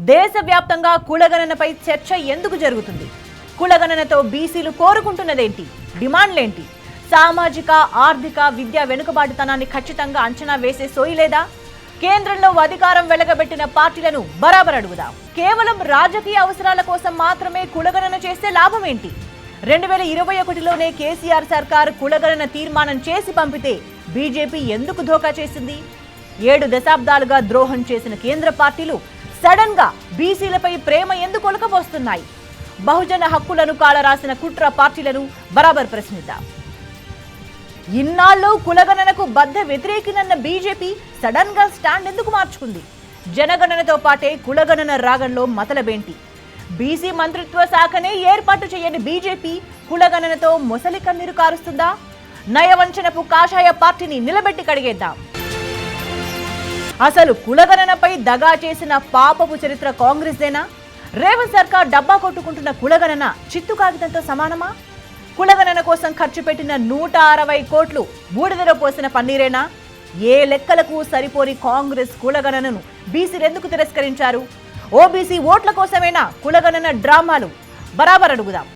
దేశవ్యాప్తంగా కులగణనపై చర్చ ఎందుకు జరుగుతుంది? కులగణనతో బీసీలు కోరుకుంటున్నదేంటి? డిమాండ్లేంటి? సామాజిక, ఆర్థిక, విద్యా వెనుకబాటుతనాన్ని ఖచ్చితంగా అంచనా వేసే సోయి లేదా? కేంద్రంలో అధికారం వెలగబెట్టిన పార్టీలను బరాబర్ అడుగుదాం. కేవలం రాజకీయ అవసరాల కోసం మాత్రమే కులగణన చేస్తే లాభం ఏంటి? 2021లోనే కేసీఆర్ సర్కార్ కులగణన తీర్మానం చేసి పంపితే బీజేపీ ఎందుకు ధోకా చేసింది? 7 దశాబ్దాలుగా ద్రోహం చేసిన కేంద్ర పార్టీలు సడన్ గా బీసీలపై ప్రేమ ఎందుకు ఒలకబోస్తున్నాయి? బహుజన హక్కులను కాలరాసిన కుట్ర పార్టీలను బరాబర్ ప్రశ్నిద్దాం. ఇన్నాళ్ళు కులగణనకు బద్ధ వ్యతిరేకినన్న బీజేపీ సడన్ గా స్టాండ్ ఎందుకు మార్చుకుంది? జనగణనతో పాటే కులగణన రాగంలో మతలబేంటి? బీసీ మంత్రిత్వ శాఖనే ఏర్పాటు చేయని బీజేపీ కులగణనతో మొసలి కన్నీరు కారుస్తుందా? నయవంచనపు కాషాయ పార్టీని నిలబెట్టి కడిగేద్దాం. అసలు కులగణనపై దగా చేసిన పాపపు చరిత్ర కాంగ్రెస్దేనా? రేవంత్ సర్కార్ డబ్బా కొట్టుకుంటున్న కులగణన చిత్తు కాగితంతో సమానమా? కులగణన కోసం ఖర్చు పెట్టిన 160 కోట్లు బూడిదలో పోసిన పన్నీరేనా? ఏ లెక్కలకు సరిపోని కాంగ్రెస్ కులగణనను బీసీలు ఎందుకు తిరస్కరించారు? ఓబీసీ ఓట్ల కోసమేనా కులగణన డ్రామాలు? బరాబర్ అడుగుదాం.